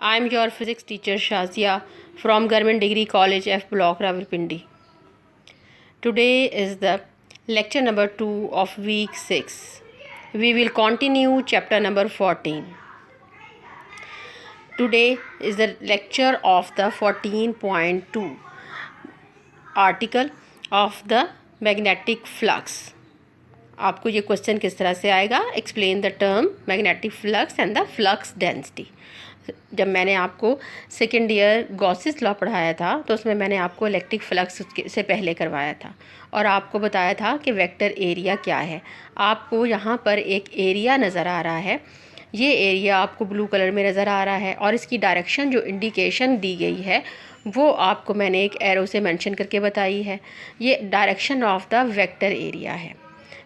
I am your physics teacher Shazia from Government Degree College F Block Rawalpindi. Today is the lecture number 2 of week 6. We will continue chapter number 14. Today is the lecture of the 14.2 article of the magnetic flux. आपको ये question किस तरह से आएगा? Explain the term magnetic flux and the flux density. जब मैंने आपको second year गॉसिस law पढ़ाया था तो उसमें मैंने आपको इलेक्ट्रिक फ्लक्स से पहले करवाया था और आपको बताया था कि वेक्टर एरिया क्या है. आपको यहाँ पर एक एरिया नज़र आ रहा है. ये एरिया आपको ब्लू कलर में नज़र आ रहा है और इसकी डायरेक्शन जो इंडिकेशन दी गई है वो आपको मैंने एक एरो से मेंशन करके बताई है. ये direction of the vector area है.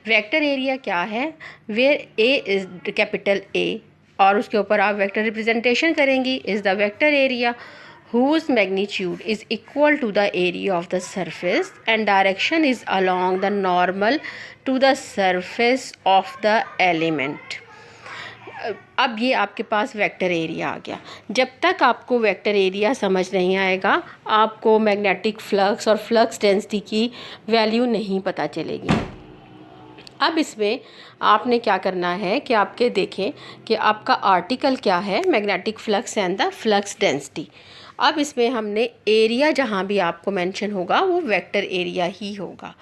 वेक्टर एरिया क्या है? Where A is capital A और उसके ऊपर आप वेक्टर रिप्रेजेंटेशन करेंगी is the vector area whose magnitude is equal to the area of the surface and direction is along the normal to the surface of the element. अब ये आपके पास vector area आ गया. जब तक आपको वेक्टर एरिया समझ नहीं आएगा आपको मैग्नेटिक फ्लक्स और फ्लक्स डेंसिटी की वैल्यू नहीं पता चलेगी. अब इसमें आपने क्या करना है कि आपके देखें कि आपका आर्टिकल क्या है, magnetic flux and the flux density. अब इसमें हमने एरिया जहाँ भी आपको मेंशन होगा वो वेक्टर एरिया ही होगा.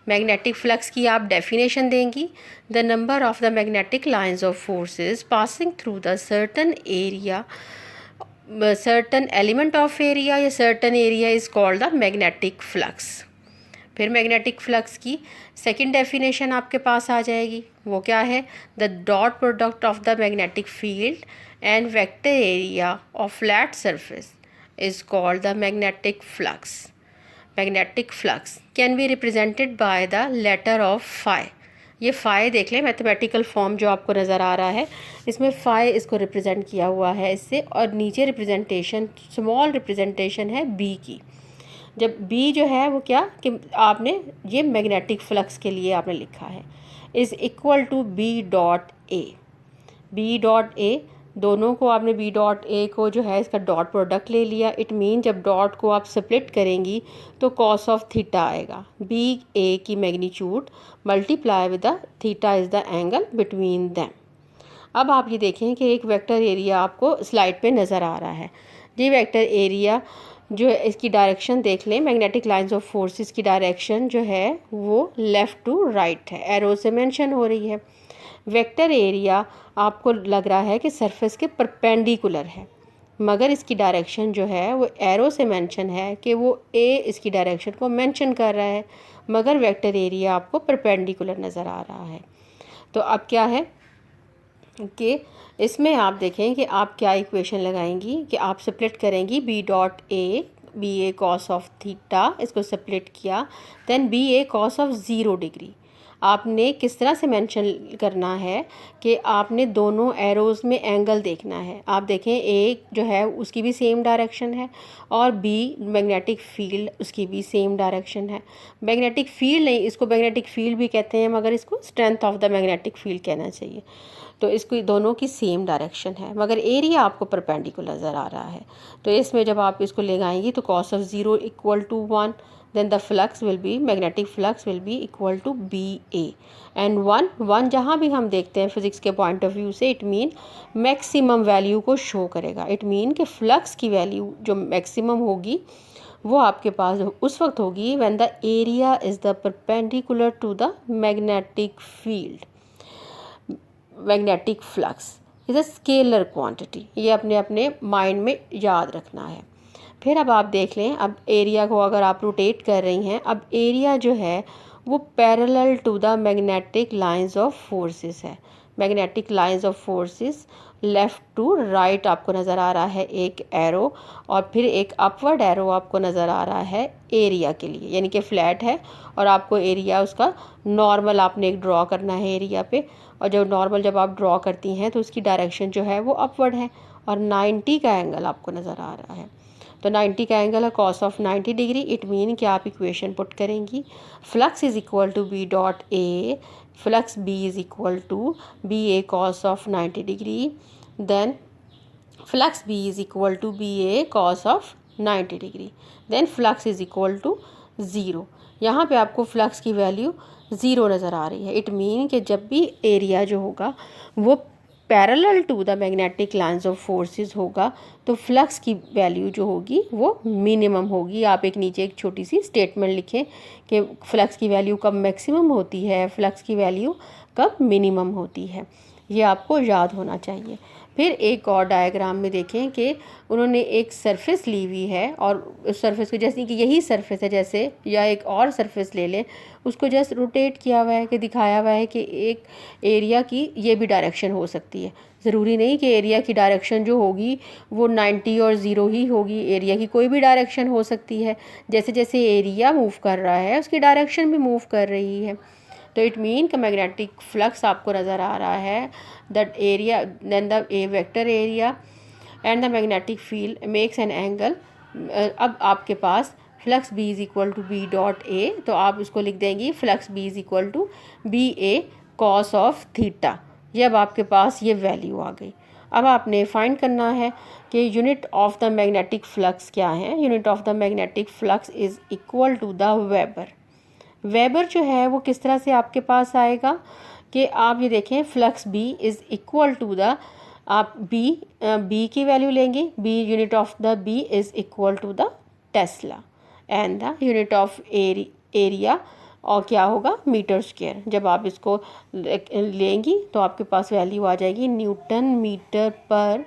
मैग्नेटिक फ्लक्स की आप डेफिनेशन देंगी. The number of the magnetic lines of forces passing through the certain area, certain element of area या certain area is called the magnetic flux. फिर मैग्नेटिक फ्लक्स की second definition आपके पास आ जाएगी. वो क्या है? The dot product of the magnetic field and vector area of flat surface is called the magnetic flux. Magnetic flux can be represented by the letter of phi. ये phi देख लें, मैथमेटिकल फॉर्म जो आपको नज़र आ रहा है इसमें फाई इसको रिप्रेजेंट किया हुआ है इससे, और नीचे रिप्रेजेंटेशन स्मॉल रिप्रेजेंटेशन है बी की. जब बी जो है वो क्या कि आपने ये मैग्नेटिक फ्लक्स के लिए आपने लिखा है is equal to B dot A. B dot A दोनों को आपने बी डॉट ए को जो है इसका डॉट प्रोडक्ट ले लिया. इट मीन जब डॉट को आप स्प्लिट करेंगी तो कॉस ऑफ थीटा आएगा. बी ए की magnitude multiply with the theta is the angle between them. अब आप ये देखें कि एक वेक्टर एरिया आपको स्लाइड पे नज़र आ रहा है. ये वेक्टर एरिया जो है इसकी डायरेक्शन देख लें. मैग्नेटिक लाइंस ऑफ फोर्सेस की डायरेक्शन जो है वो लेफ़्ट टू राइट है, एरो से मेंशन हो रही है. वेक्टर एरिया आपको लग रहा है कि सरफेस के परपेंडिकुलर है मगर इसकी डायरेक्शन जो है वो एरो से मेंशन है कि वो ए इसकी डायरेक्शन को मेंशन कर रहा है मगर वेक्टर एरिया आपको परपेंडिकुलर नज़र आ रहा है. तो अब क्या है कि इसमें आप देखें कि आप क्या इक्वेशन लगाएंगी कि आप स्प्लिट करेंगी B dot A, B A cos of theta, इसको स्प्लिट किया, then B A cos of 0 degree. आपने किस तरह से मेंशन करना है कि आपने दोनों एरोज़ में एंगल देखना है. आप देखें ए जो है उसकी भी सेम डायरेक्शन है और बी मैग्नेटिक फील्ड उसकी भी सेम डायरेक्शन है. मैग्नेटिक फील्ड नहीं, इसको मैग्नेटिक फील्ड भी कहते हैं मगर इसको strength of the magnetic field कहना चाहिए. तो इसको दोनों की सेम डायरेक्शन है मगर एरिया आपको परपेंडिकुलर नज़र आ रहा है. तो इसमें जब आप इसको लगाएंगी तो cos of 0 equal to 1, then the flux will be magnetic flux will be equal to BA and 1 जहाँ भी हम देखते हैं फिज़िक्स के पॉइंट ऑफ व्यू से इट मीन मैक्सिमम वैल्यू को शो करेगा. इट मीन कि फ्लक्स की वैल्यू जो मैक्सिमम होगी वो आपके पास उस वक्त होगी when the area is the perpendicular to the magnetic field. Magnetic flux is a scalar quantity. ये अपने अपने माइंड में याद रखना है. फिर अब आप देख लें, अब एरिया को अगर आप रोटेट कर रही हैं, अब एरिया जो है वो parallel to the magnetic lines of forces है. Magnetic lines of forces left to right आपको नज़र आ रहा है एक एरो और फिर एक अपवर्ड एरो आपको नज़र आ रहा है एरिया के लिए, यानी कि फ्लैट है और आपको एरिया उसका नॉर्मल आपने एक ड्रॉ करना है एरिया पे. और जब नॉर्मल जब आप ड्रॉ करती हैं तो उसकी डायरेक्शन जो है वो अपवर्ड है और 90 का एंगल आपको नज़र आ रहा है. तो 90 का एंगल है cos of 90 degree. It mean कि आप इक्वेशन पुट करेंगी flux is equal to B dot A, flux B is equal to B A cos of 90 degree, then flux B is equal to B A cos of 90 degree, then flux is equal to zero. यहाँ पे आपको flux की value zero नज़र आ रही है। It mean कि जब भी एरिया जो होगा वो parallel to the magnetic lines of forces होगा तो फ्लक्स की वैल्यू जो होगी वो मिनिमम होगी। आप एक नीचे एक छोटी सी स्टेटमेंट लिखें कि फ्लक्स की वैल्यू कब मैक्सिमम होती है, फ्लक्स की वैल्यू कब मिनिमम होती है, ये आपको याद होना चाहिए। फिर एक और डायग्राम में देखें कि उन्होंने एक सरफेस ली हुई है और उस सरफेस को, जैसे कि यही सरफेस है जैसे, या एक और सरफेस ले लें, उसको जस्ट रोटेट किया हुआ है कि दिखाया हुआ है कि एक एरिया की ये भी डायरेक्शन हो सकती है। ज़रूरी नहीं कि एरिया की डायरेक्शन जो होगी वो 90 और ज़ीरो ही होगी, एरिया की कोई भी डायरेक्शन हो सकती है। जैसे जैसे एरिया मूव कर रहा है उसकी डायरेक्शन भी मूव कर रही है। तो इट मीन का मैग्नेटिक फ्लक्स आपको नज़र आ रहा है, that area then the A vector area and the magnetic field makes an angle. अब आपके पास flux B is equal to B dot A, तो आप उसको लिख देंगी flux B is equal to B A cos of theta. ये अब आपके पास ये वैल्यू आ गई। अब आपने फाइंड करना है कि unit of the magnetic flux क्या है। Unit of the magnetic flux is equal to the weber. Weber जो है वो किस तरह से आपके पास आएगा कि आप ये देखें, flux B is equal to the, आप बी की वैल्यू लेंगे, B unit of the B is equal to the tesla and the unit of area और क्या होगा मीटर स्क्वायर। जब आप इसको लेंगी तो आपके पास वैल्यू आ जाएगी न्यूटन मीटर पर,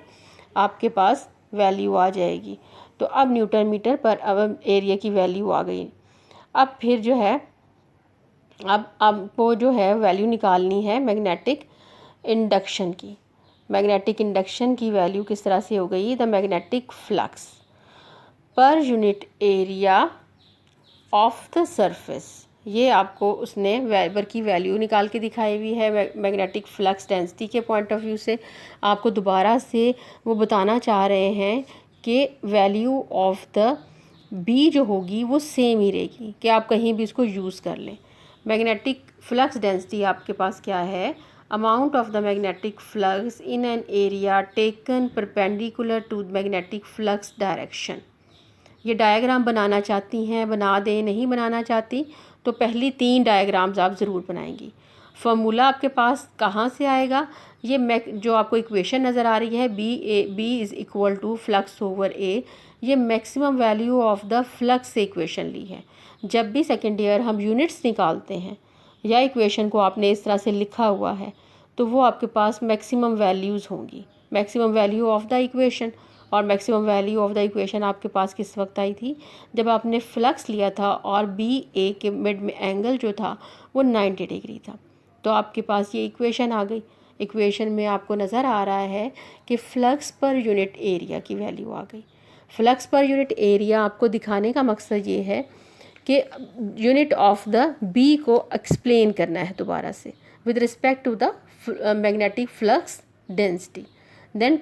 आपके पास वैल्यू आ जाएगी। तो अब न्यूटन मीटर पर अब एरिया की वैल्यू आ गई। अब फिर जो है अब आपको जो है वैल्यू निकालनी है मैग्नेटिक इंडक्शन की। मैग्नेटिक इंडक्शन की वैल्यू किस तरह से हो गई, the magnetic flux per unit area of the surface. ये आपको उसने वेबर की वैल्यू निकाल के दिखाई हुई है मैग्नेटिक फ्लक्स डेंसिटी के पॉइंट ऑफ व्यू से। आपको दोबारा से वो बताना चाह रहे हैं कि वैल्यू ऑफ द बी जो होगी वो सेम ही रहेगी, कि आप कहीं भी इसको यूज़ कर लें। मैग्नेटिक फ्लक्स डेंसिटी आपके पास क्या है, amount of the magnetic flux in an area taken perpendicular to magnetic flux direction. ये डायग्राम बनाना चाहती हैं बना दें, नहीं बनाना चाहती तो पहली 3 डायग्राम्स आप ज़रूर बनाएंगी। फॉर्मूला आपके पास कहाँ से आएगा, ये जो आपको इक्वेशन नज़र आ रही है B is equal to flux over A, ये maximum value of the flux से इक्वेशन ली है। जब भी सेकेंड ईयर हम यूनिट्स निकालते हैं या इक्वेशन को आपने इस तरह से लिखा हुआ है तो वो आपके पास मैक्सिमम वैल्यूज़ होंगी, maximum value of the equation. और maximum value of the equation आपके पास किस वक्त आई थी, जब आपने फ्लक्स लिया था और बी ए के मिड में एंगल जो था वो 90 डिग्री था। तो आपके पास ये इक्वेशन आ गई। इक्वेशन में आपको नज़र आ रहा है कि फ्लक्स पर यूनिट एरिया की वैल्यू आ गई। फ्लक्स पर यूनिट एरिया आपको दिखाने का मकसद ये है कि यूनिट ऑफ द बी को एक्सप्लेन करना है दोबारा से with respect to the magnetic flux density. Then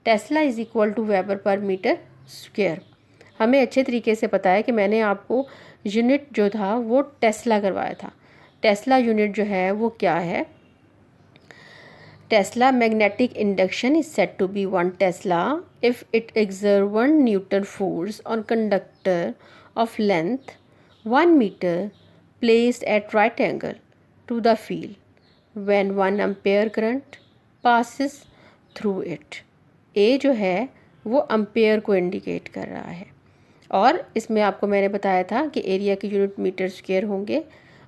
tesla is equal to weber per metre square. हमें अच्छे तरीके से पता है कि मैंने आपको यूनिट जो था वो टेस्ला करवाया था। टेस्ला यूनिट जो है वो क्या है, tesla magnetic induction is said to be 1 tesla if it exert 1 newton force on conductor of length 1 meter placed at right angle to the field when 1 ampere current passes through it। A जो है वो ampere को indicate कर रहा है और इसमें आपको मैंने बताया था कि एरिया के यूनिट मीटर स्क्वायर होंगे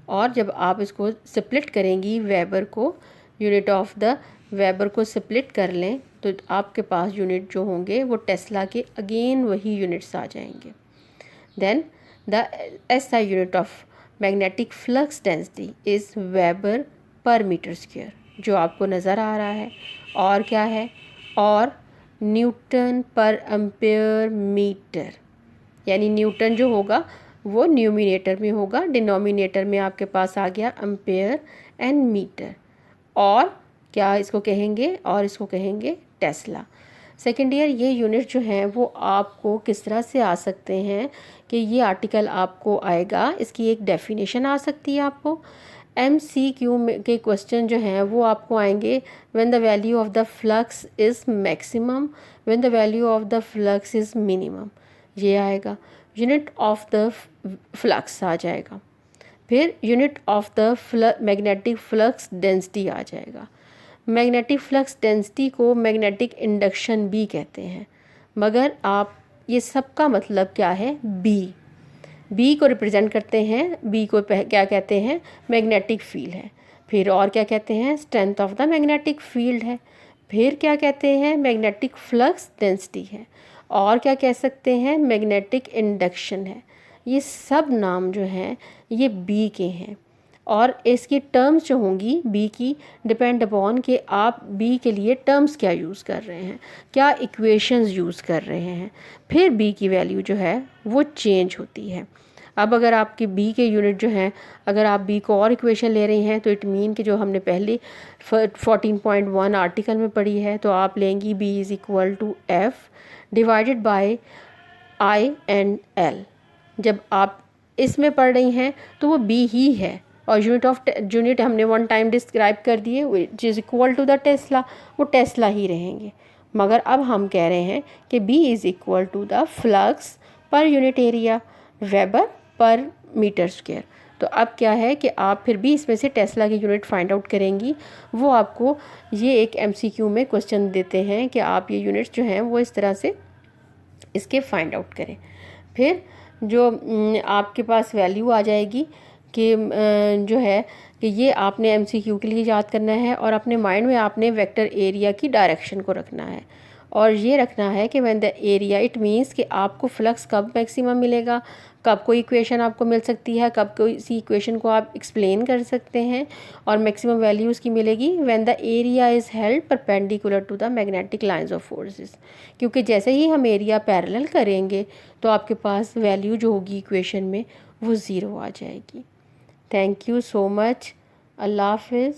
और जब आप इसको स्प्लिट करेंगी वेबर को, यूनिट ऑफ द वेबर को स्प्लिट कर लें तो आपके पास यूनिट जो होंगे वो टेस्ला के अगेन वही यूनिट्स आ जाएंगे। Then the SI unit of magnetic flux density is Weber per meter square, जो आपको नज़र आ रहा है। और क्या है, और न्यूटन पर एम्पेयर मीटर, यानी न्यूटन जो होगा वो न्यूमिनेटर में होगा, डिनोमिनेटर में आपके पास आ गया एम्पेयर एंड मीटर। और क्या इसको कहेंगे, और इसको कहेंगे टेस्ला। सेकेंड ईयर ये यूनिट जो हैं वो आपको किस तरह से आ सकते हैं कि ये आर्टिकल आपको आएगा, इसकी एक डेफिनेशन आ सकती है आपको। MCQ के क्वेश्चन जो हैं वो आपको आएंगे when the value of the flux is maximum, when the value of the flux is minimum, ये आएगा। यूनिट ऑफ द फ्लक्स आ जाएगा। फिर unit of the magnetic flux density आ जाएगा। मैग्नेटिक फ्लक्स डेंसिटी को मैग्नेटिक इंडक्शन भी कहते हैं, मगर आप ये सब का मतलब क्या है, बी को रिप्रेजेंट करते हैं। बी को क्या कहते हैं, मैग्नेटिक फील्ड है। फिर और क्या कहते हैं, strength of the magnetic field है। फिर क्या कहते हैं, मैग्नेटिक फ्लक्स डेंसिटी है। और क्या कह सकते हैं, मैग्नेटिक इंडक्शन है। ये सब नाम जो हैं ये बी के हैं, और इसकी टर्म्स जो होंगी बी की डिपेंड अपॉन कि आप बी के लिए टर्म्स क्या यूज़ कर रहे हैं, क्या इक्वेशंस यूज़ कर रहे हैं। फिर बी की वैल्यू जो है वो चेंज होती है। अब अगर आपकी बी के यूनिट जो हैं, अगर आप बी को और इक्वेशन ले रही हैं तो इट मीन कि जो हमने पहले 14.1 आर्टिकल में पढ़ी है, तो आप लेंगी B is equal to F divided by I and L. जब आप इसमें पढ़ रही हैं तो वो बी ही है, और यूनिट हमने वन टाइम डिस्क्राइब कर दिए which is equal to the tesla, वो टेस्ला ही रहेंगे। मगर अब हम कह रहे हैं कि B is equal to the flux per unit area weber per metre square. तो अब क्या है कि आप फिर भी इसमें से टेस्ला की यूनिट फाइंड आउट करेंगी। वो आपको ये एक MCQ में क्वेश्चन देते हैं कि आप ये यूनिट्स जो हैं वो इस तरह से इसके फाइंड आउट करें। फिर जो आपके पास वैल्यू आ जाएगी कि जो है कि ये आपने MCQ के लिए याद करना है, और अपने माइंड में आपने वेक्टर एरिया की डायरेक्शन को रखना है, और ये रखना है कि when the area, it means कि आपको फ्लक्स कब मैक्सिमम मिलेगा, कब कोई इक्वेशन आपको मिल सकती है, कब कोई सी इक्वेशन को आप एक्सप्लेन कर सकते हैं, और मैक्सिमम वैल्यू उसकी मिलेगी when the area is held perpendicular to the magnetic lines of forces. क्योंकि जैसे ही हम एरिया पैरेलल करेंगे तो आपके पास वैल्यू जो होगी इक्वेशन में वो ज़ीरो आ जाएगी। Thank you so much. अल्लाह हाफिज़।